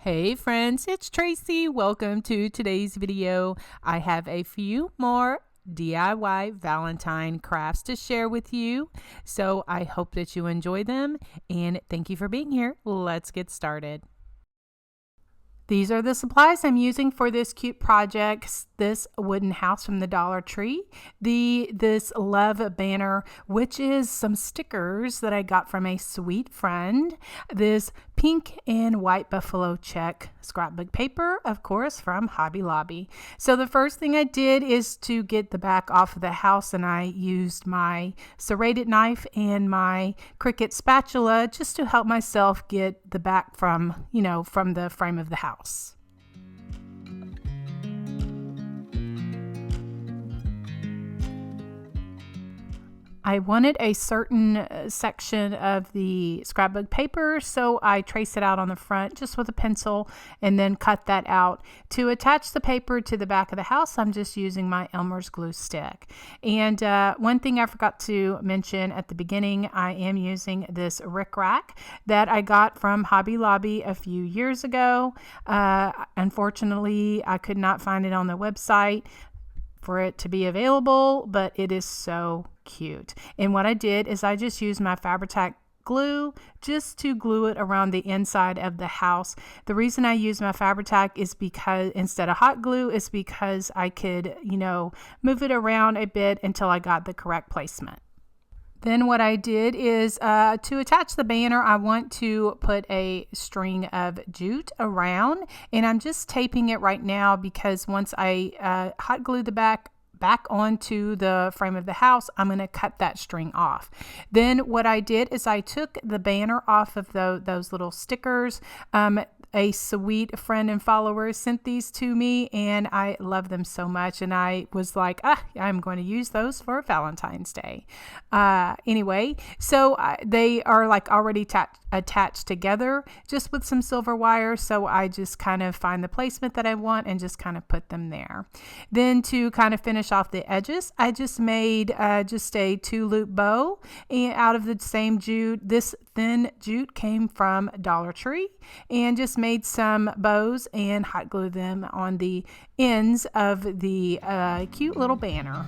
Hey friends, it's Tracy. Welcome to today's video. I have a few more DIY Valentine crafts to share with you. So I hope that you enjoy them and thank you for being here. Let's get started. These are the supplies I'm using for this cute project. This wooden house from the Dollar Tree, this love banner, which is some stickers that I got from a sweet friend, this pink and white buffalo check scrapbook paper, of course, from Hobby Lobby. So the first thing I did is to get the back off of the house, and I used my serrated knife and my Cricut spatula just to help myself get the back from the frame of the house. I wanted a certain section of the scrapbook paper, so I traced it out on the front just with a pencil and then cut that out. To attach the paper to the back of the house, I'm just using my Elmer's glue stick. And one thing I forgot to mention at the beginning, I am using this rickrack that I got from Hobby Lobby a few years ago. Unfortunately, I could not find it on the website for it to be available, but it is so cute. And what I did is I just used my Fabri-Tac glue just to glue it around the inside of the house. The reason I use my Fabri-Tac is because instead of hot glue is because I could, move it around a bit until I got the correct placement. Then what I did is to attach the banner, I want to put a string of jute around, and I'm just taping it right now because once I hot glue the back onto the frame of the house, I'm going to cut that string off. Then what I did is I took the banner off of those little stickers. A sweet friend and follower sent these to me, and I love them so much, and I was like, I'm going to use those for Valentine's Day. Anyway, so they are like already attached together just with some silver wire, so I just kind of find the placement that I want and just kind of put them there. Then to kind of finish off the edges, I just made just a 2-loop bow out of the same jute. This thin jute came from Dollar Tree, and just made some bows and hot glued them on the ends of the cute little banner.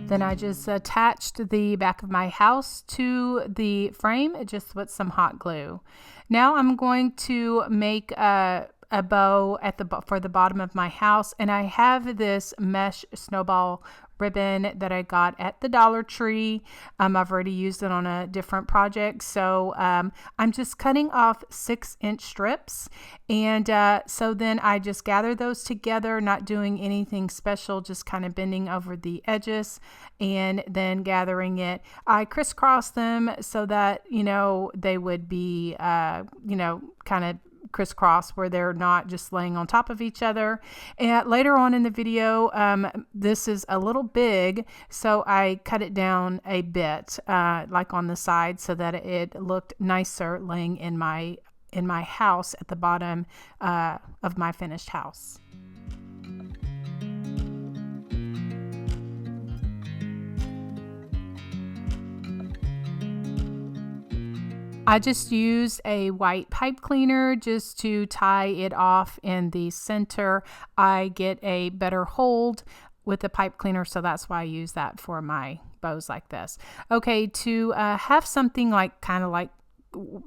Then I just attached the back of my house to the frame just with some hot glue. Now I'm going to make a bow for the bottom of my house, and I have this mesh snowball ribbon that I got at the Dollar Tree. I've already used it on a different project, so I'm just cutting off 6-inch strips, and so then I just gather those together, not doing anything special, just kind of bending over the edges and then gathering it. I crisscross them so that they would be kind of crisscross where they're not just laying on top of each other. And later on in the video, this is a little big, so I cut it down a bit, like on the side, so that it looked nicer laying in my house at the bottom of my finished house. I just use a white pipe cleaner just to tie it off in the center. I get a better hold with the pipe cleaner, so that's why I use that for my bows like this. Okay, to have something kind of like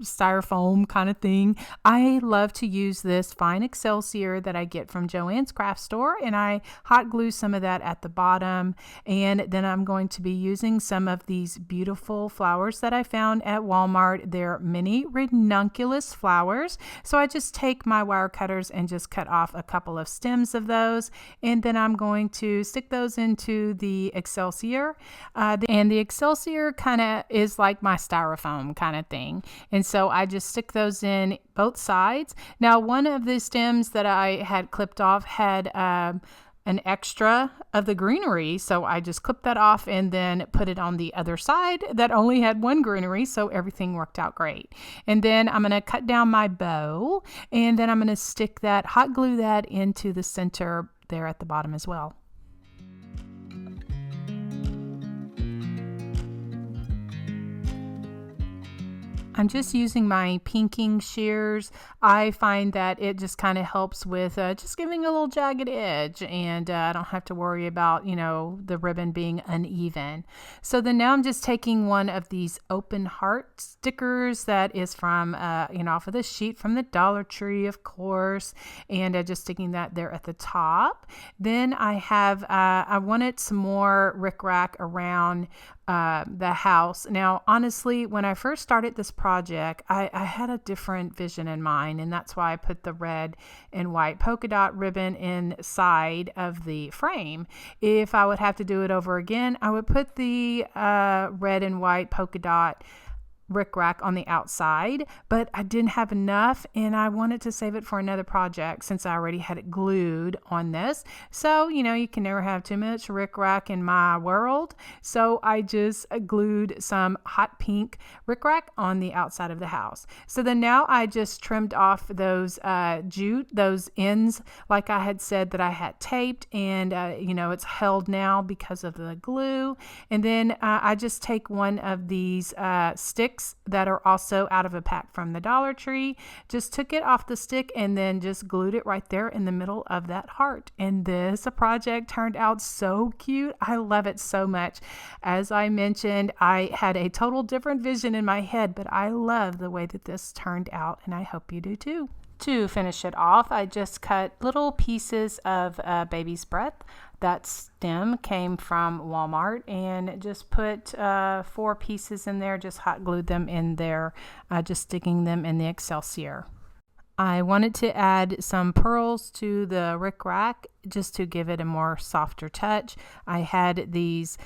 styrofoam kind of thing, I love to use this fine Excelsior that I get from Joann's craft store, and I hot glue some of that at the bottom. And then I'm going to be using some of these beautiful flowers that I found at Walmart. They're mini ranunculus flowers, so I just take my wire cutters and just cut off a couple of stems of those, and then I'm going to stick those into the Excelsior, and the Excelsior kind of is like my styrofoam kind of thing. And so I just stick those in both sides. Now, one of the stems that I had clipped off had an extra of the greenery, so I just clipped that off and then put it on the other side that only had one greenery, so everything worked out great. And then I'm going to cut down my bow, and then I'm going to stick that, hot glue that into the center there at the bottom as well. I'm just using my pinking shears. I find that it just kind of helps with just giving a little jagged edge, and I don't have to worry about, the ribbon being uneven. So then now I'm just taking one of these open heart stickers that is from, off of the sheet from the Dollar Tree, of course, and just sticking that there at the top. Then I have, I wanted some more rickrack around the house. Now, honestly, when I first started this project, I had a different vision in mind, and that's why I put the red and white polka dot ribbon inside of the frame. If I would have to do it over again, I would put the red and white polka dot rickrack on the outside, but I didn't have enough and I wanted to save it for another project since I already had it glued on this. So, you can never have too much rickrack in my world. So I just glued some hot pink rickrack on the outside of the house. So then now I just trimmed off those jute, those ends, like I had said that I had taped, and it's held now because of the glue. And then I just take one of these sticks that are also out of a pack from the Dollar Tree, just took it off the stick and then just glued it right there in the middle of that heart. And this project turned out so cute. I love it so much. As I mentioned, I had a total different vision in my head, but I love the way that this turned out, and I hope you do too. To finish it off, I just cut little pieces of baby's breath. That stem came from Walmart, and just put 4 pieces in there, just hot glued them in there, just sticking them in the Excelsior. I wanted to add some pearls to the rickrack just to give it a more softer touch. I had these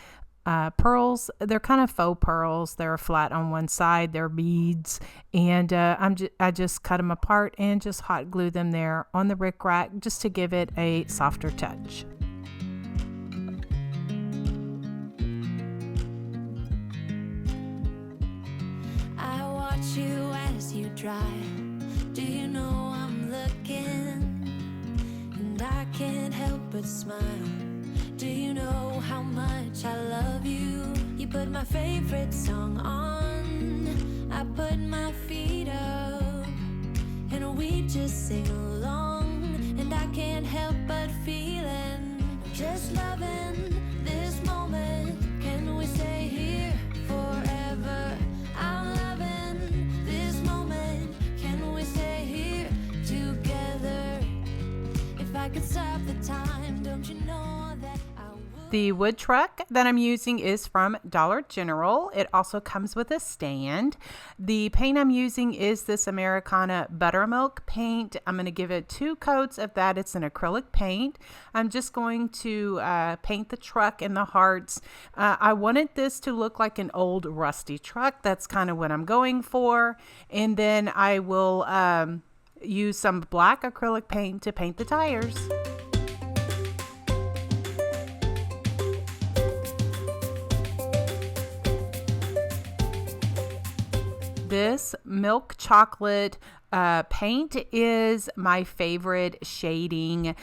pearls. They're kind of faux pearls. They're flat on one side. They're beads, and I just cut them apart and just hot glue them there on the rickrack just to give it a softer touch. I watch you as you drive. Do you know I'm looking? And I can't help but smile. Do you know how much I love you? You put my favorite song on, I put my feet up, and we just sing along. And I can't help but feeling, just loving this moment. Can we stay here forever? I'm loving this moment. Can we stay here together? If I could stop the time, don't you know that I would? The wood truck that I'm using is from Dollar General. It also comes with a stand. The paint I'm using is this Americana Buttermilk paint. I'm going to give it 2 coats of that. It's an acrylic paint. I'm just going to paint the truck and the hearts. I wanted this to look like an old rusty truck. That's kind of what I'm going for. And then I will use some black acrylic paint to paint the tires. This milk chocolate paint is my favorite shading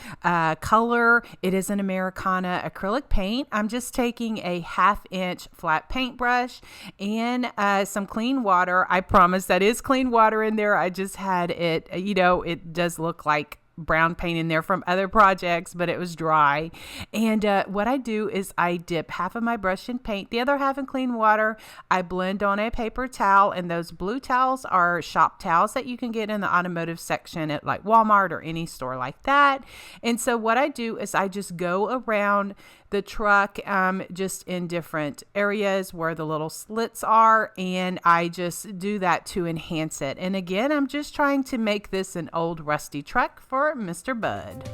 color. It is an Americana acrylic paint. I'm just taking a 1/2 inch flat paintbrush and some clean water. I promise that is clean water in there. I just had it, it does look like brown paint in there from other projects, but it was dry. And what I do is I dip half of my brush in paint, the other half in clean water. I blend on a paper towel, and those blue towels are shop towels that you can get in the automotive section at like Walmart or any store like that. And so what I do is I just go around the truck just in different areas where the little slits are, and I just do that to enhance it. And again, I'm just trying to make this an old rusty truck for Mr. Bud.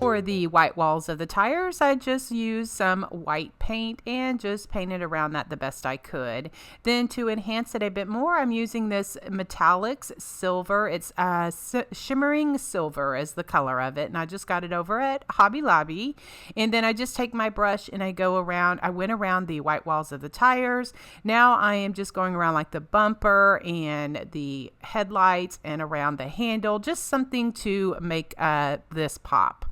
For the white walls of the tires, I just used some white paint and just painted around that the best I could. Then to enhance it a bit more, I'm using this metallics silver. It's shimmering silver is the color of it, and I just got it over at Hobby Lobby. And then I just take my brush and I went around the white walls of the tires. Now I am just going around like the bumper and the headlights and around the handle, just something to make this pop.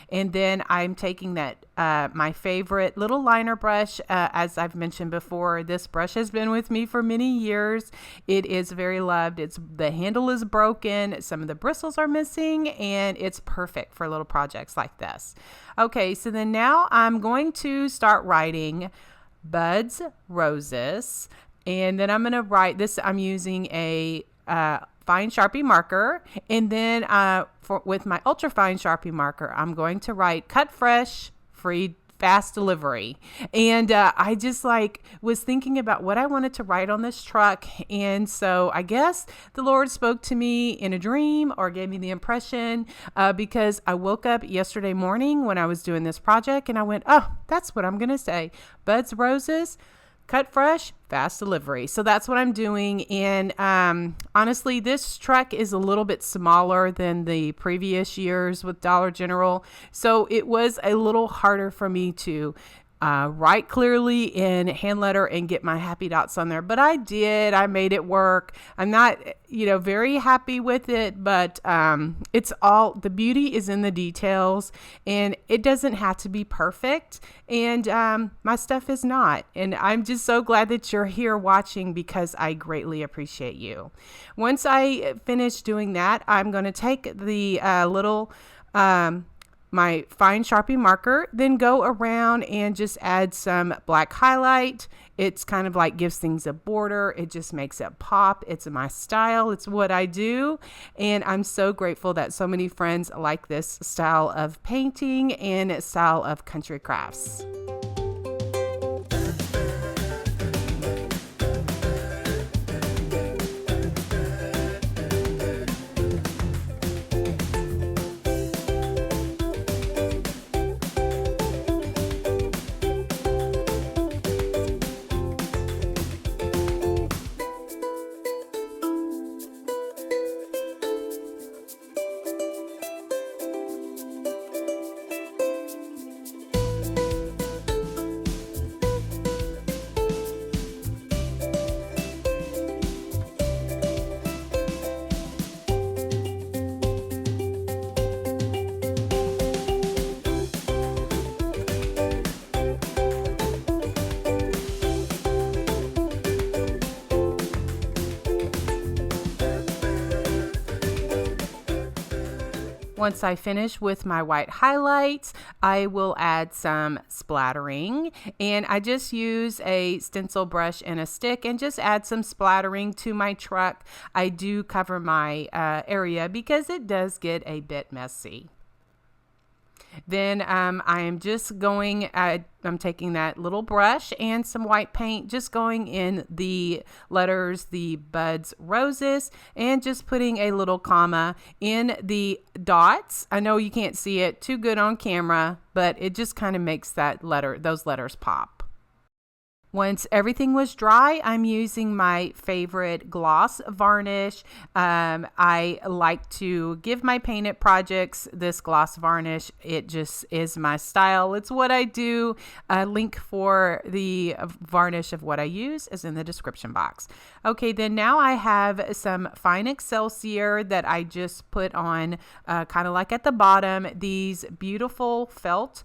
And then I'm taking that my favorite little liner brush. As I've mentioned before, this brush has been with me for many years. It is very loved. The handle is broken, some of the bristles are missing, and it's perfect for little projects like this. Okay, so then now I'm going to start writing buds, roses, and then I'm going to write this. I'm using a fine Sharpie marker, and then with my ultra fine Sharpie marker, I'm going to write cut fresh, free, fast delivery. And I just was thinking about what I wanted to write on this truck, and so I guess the Lord spoke to me in a dream or gave me the impression, because I woke up yesterday morning when I was doing this project and I went, oh, that's what I'm gonna say. Buds, roses, cut fresh, fast delivery. So that's what I'm doing. And honestly, this truck is a little bit smaller than the previous years with Dollar General. So it was a little harder for me to write clearly in hand letter and get my happy dots on there. But I did. I made it work. I'm not, very happy with it, but it's all, the beauty is in the details, and it doesn't have to be perfect. And my stuff is not. And I'm just so glad that you're here watching, because I greatly appreciate you. Once I finish doing that, I'm going to take the my fine Sharpie marker, then go around and just add some black highlight. It's kind of like gives things a border. It just makes it pop. It's my style. It's what I do. And I'm so grateful that so many friends like this style of painting and style of country crafts. Once I finish with my white highlights, I will add some splattering, and I just use a stencil brush and a stick and just add some splattering to my truck. I do cover my area because it does get a bit messy. Then I am just going, I'm taking that little brush and some white paint, just going in the letters, the buds, roses, and just putting a little comma in the dots. I know you can't see it too good on camera, but it just kind of makes those letters pop. Once everything was dry, I'm using my favorite gloss varnish. I like to give my painted projects this gloss varnish. It just is my style. It's what I do. A link for the varnish of what I use is in the description box. Okay, then now I have some fine Excelsior that I just put on kind of like at the bottom. These beautiful felt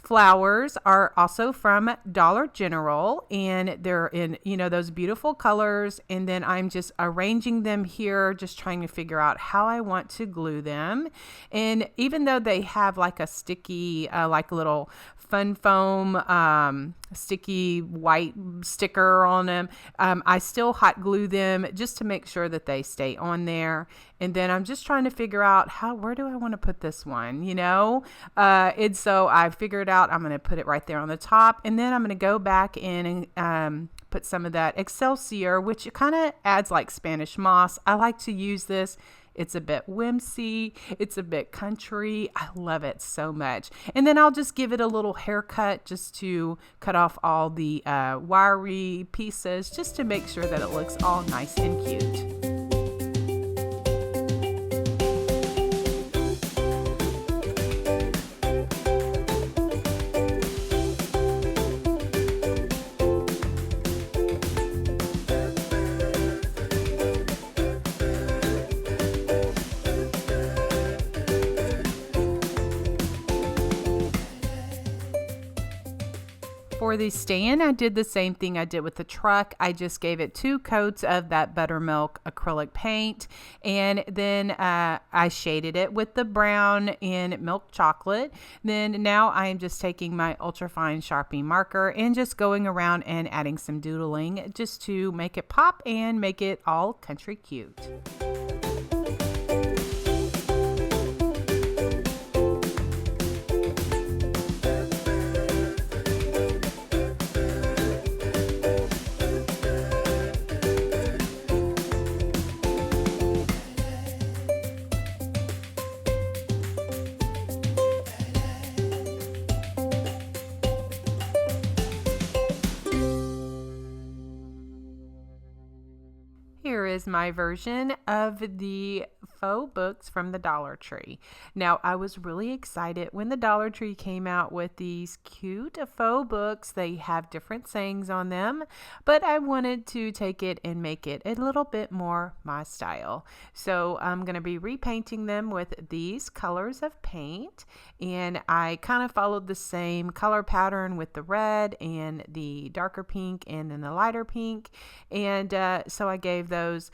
flowers are also from Dollar General, and they're in, those beautiful colors. And then I'm just arranging them here, just trying to figure out how I want to glue them. And even though they have like a sticky, like little fun foam, sticky white sticker on them, I still hot glue them just to make sure that they stay on there. And then I'm just trying to figure out where do I want to put this one, and so I figured out I'm going to put it right there on the top, and then I'm going to go back in and put some of that Excelsior, which kind of adds like Spanish moss. I like to use this. It's a bit whimsy. It's a bit country. I love it so much. And then I'll just give it a little haircut just to cut off all the wiry pieces, just to make sure that it looks all nice and cute. For the stand, I did the same thing I did with the truck. I just gave it 2 coats of that buttermilk acrylic paint, and then I shaded it with the brown in milk chocolate. Then now I am just taking my ultrafine Sharpie marker and just going around and adding some doodling just to make it pop and make it all country cute. Here is my version of the faux books from the Dollar Tree. Now, I was really excited when the Dollar Tree came out with these cute faux books. They have different sayings on them, but I wanted to take it and make it a little bit more my style. So I'm going to be repainting them with these colors of paint, and I kind of followed the same color pattern with the red and the darker pink and then the lighter pink, and so I gave those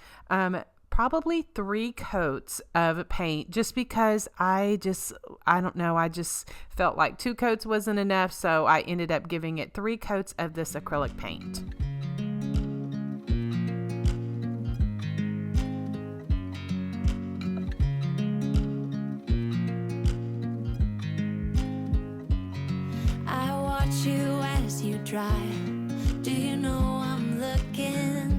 probably 3 coats of paint, just because I don't know, I just felt like 2 coats wasn't enough, so I ended up giving it 3 coats of this acrylic paint. I watch you as you drive. Do you know I'm looking?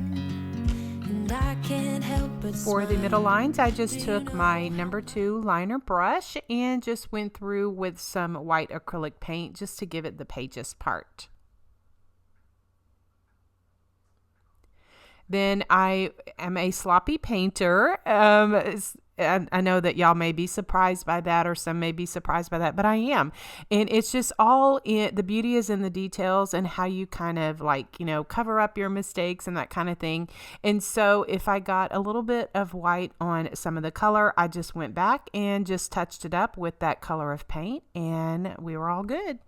I can't help but For the middle lines, I just took my number 2 liner brush and just went through with some white acrylic paint just to give it the pages part. Then I am a sloppy painter. I know that y'all may be surprised by that, or some may be surprised by that, but I am. And it's just all the beauty is in the details and how you kind of cover up your mistakes and that kind of thing. And so if I got a little bit of white on some of the color, I just went back and just touched it up with that color of paint, and we were all good.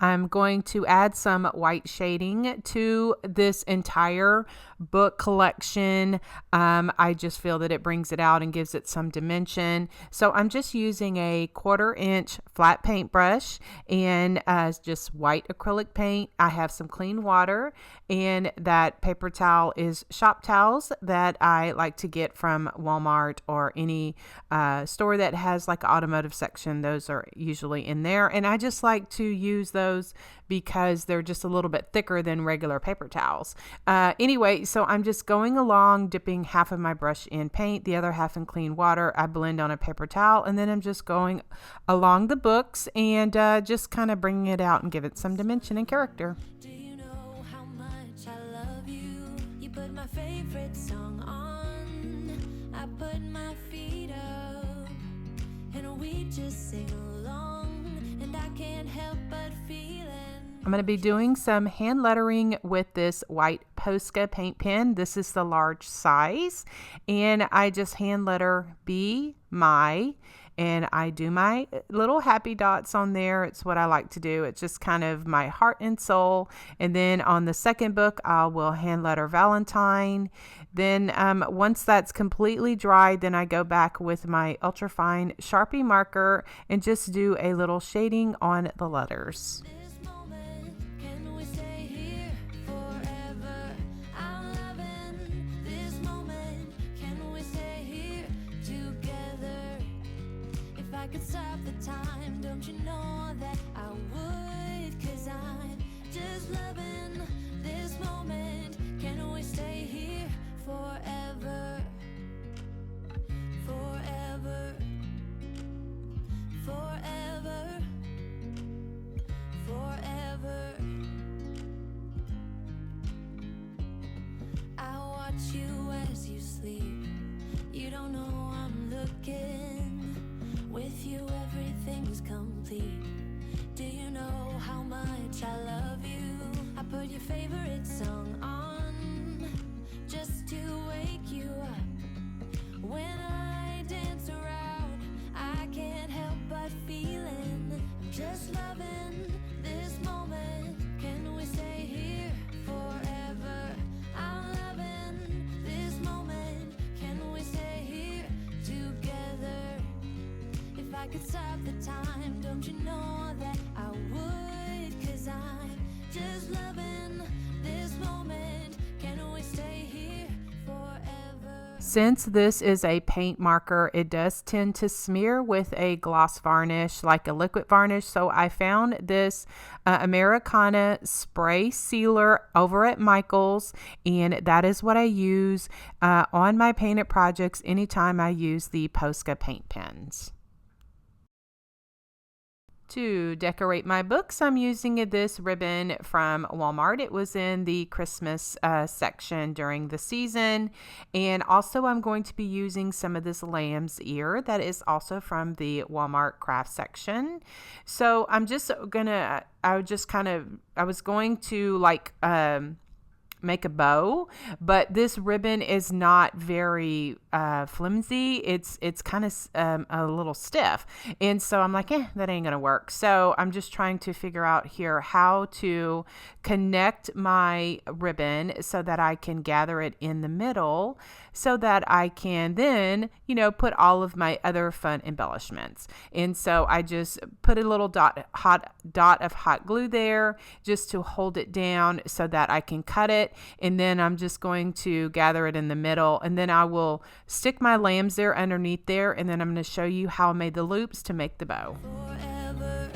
I'm going to add some white shading to this entire book collection. I just feel that it brings it out and gives it some dimension. So I'm just using a 1/4 inch flat paintbrush and just white acrylic paint. I have some clean water, and that paper towel is shop towels that I like to get from Walmart or any store that has like an automotive section. Those are usually in there, and I just like to use those because they're just a little bit thicker than regular paper towels. Anyway, so I'm just going along, dipping half of my brush in paint, the other half in clean water. I blend on a paper towel, and then I'm just going along the books and just kind of bringing it out and give it some dimension and character. Do you know how much I love you? You put my favorite song on. I put my feet up, and we just sing along, and I can't help but feeling. I'm going to be doing some hand lettering with this white Posca paint pen. This is the large size, and I just hand letter be my, and I do my little happy dots on there. It's what I like to do. It's just kind of my heart and soul. And then on the second book, I will hand letter Valentine. Then once that's completely dry, then I go back with my ultrafine Sharpie marker and just do a little shading on the letters. This moment, can we stay here forever? I'm loving this moment. Can we stay here together? If I could stop the time, don't you know that I would? 'Cause I'm just loving this moment. Can we stay here forever, forever, forever, forever. I watch you as you sleep. You don't know I'm looking. With you everything's complete. Do you know how much I love you? I put your favorite song on just to wake you up. When I dance around, I can't help but feeling I'm just loving this moment. Can we stay here forever? I'm loving this moment. Can we stay here together? If I could stop the time, don't you know that I would? 'Cause I'm just loving this moment. Can we stay here forever? Since this is a paint marker, it does tend to smear with a gloss varnish, like a liquid varnish. So I found this Americana spray sealer over at Michael's, and that is what I use on my painted projects anytime I use the Posca paint pens. To decorate my books, I'm using this ribbon from Walmart. It was in the Christmas section during the season. And also I'm going to be using some of this lamb's ear that is also from the Walmart craft section. So I'm just gonna, I was going to make a bow, but this ribbon is not very flimsy. It's kind of a little stiff, and so I'm like, that ain't gonna work. So I'm just trying to figure out here how to connect my ribbon so that I can gather it in the middle, so that I can then, put all of my other fun embellishments. And so I just put a little dot of hot glue there just to hold it down so that I can cut it. And then I'm just going to gather it in the middle, and then I will stick my lambs there underneath there, and then I'm going to show you how I made the loops to make the bow. Forever,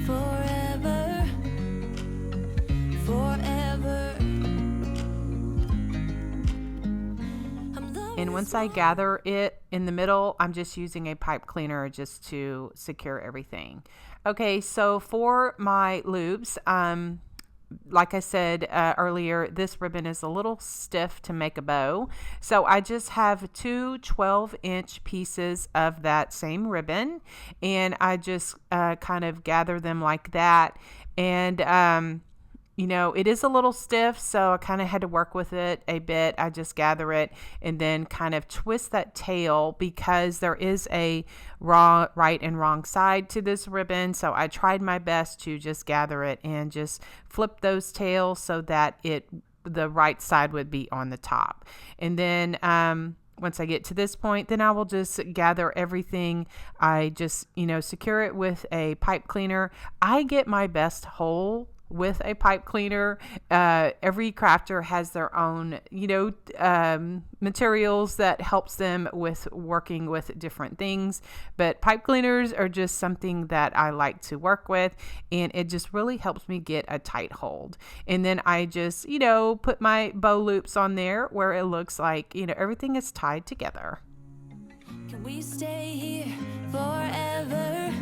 forever, forever. And once I gather it in the middle, I'm just using a pipe cleaner just to secure everything. Okay, so for my loops, like I said earlier, this ribbon is a little stiff to make a bow. So I just have two 12-inch pieces of that same ribbon, and I just kind of gather them like that. And it is a little stiff, so I kind of had to work with it a bit. I just gather it and then kind of twist that tail, because there is a right and wrong side to this ribbon. So I tried my best to just gather it and just flip those tails so that the right side would be on the top. And then once I get to this point, then I will just gather everything. I just, secure it with a pipe cleaner. I get my best hole with a pipe cleaner. Every crafter has their own, materials that helps them with working with different things. But pipe cleaners are just something that I like to work with, and it just really helps me get a tight hold. And then I just, put my bow loops on there where it looks like, everything is tied together. Can we stay here forever?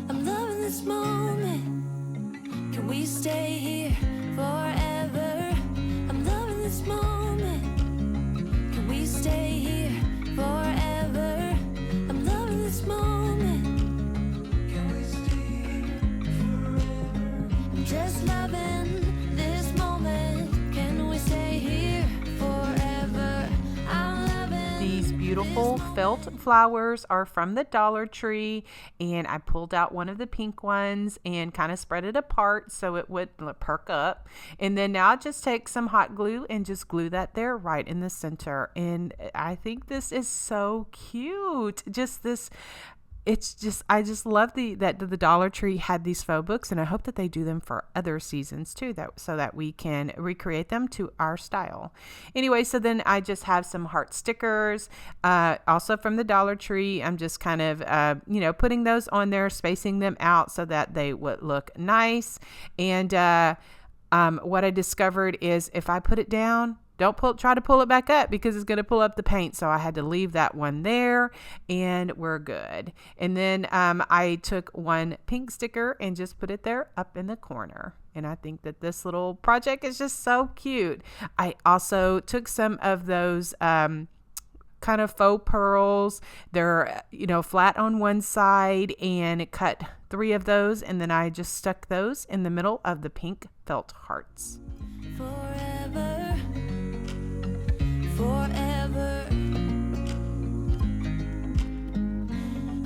I'm loving this moment. Can we stay here forever? I'm loving this moment. Can we stay here forever? I'm loving this moment. Can we stay here forever? I'm just loving this moment. Can we stay here forever? I'm loving These beautiful felt flowers are from the Dollar Tree, and I pulled out one of the pink ones and kind of spread it apart so it would perk up. And then now I just take some hot glue and just glue that there right in the center. And I think this is so cute. I just love that the Dollar Tree had these faux books, and I hope that they do them for other seasons too, so that we can recreate them to our style. Anyway, so then I just have some heart stickers, also from the Dollar Tree. I'm just kind of, putting those on there, spacing them out so that they would look nice. And what I discovered is if I put it down, don't try to pull it back up because it's going to pull up the paint. So I had to leave that one there, and we're good. And then I took one pink sticker and just put it there up in the corner. And I think that this little project is just so cute. I also took some of those kind of faux pearls. They're, flat on one side, and cut 3 of those. And then I just stuck those in the middle of the pink felt hearts. Forever, forever.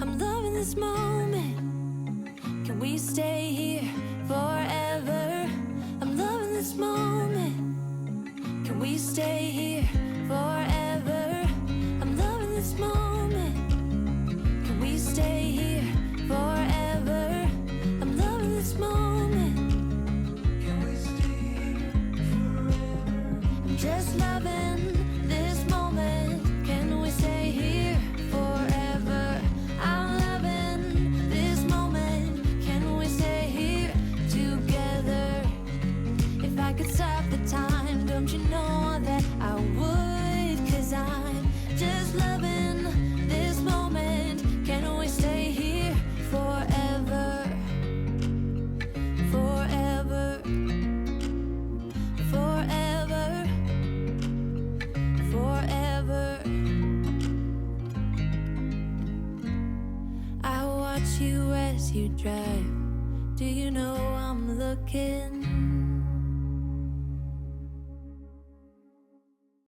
I'm loving this moment. Can we stay here forever? I'm loving this moment. Can we stay here forever? I'm loving this moment. Can we stay here forever? I'm loving this moment. Can we stay here forever? I'm just loving this moment. Can we stay here forever? I'm loving this moment. Can we stay here together? If I could stop the time, don't you know that I would? 'Cause I'm just loving this moment. Can we stay here forever? Forever. Forever. Forever. I watch you as you drive. Do you know I'm looking?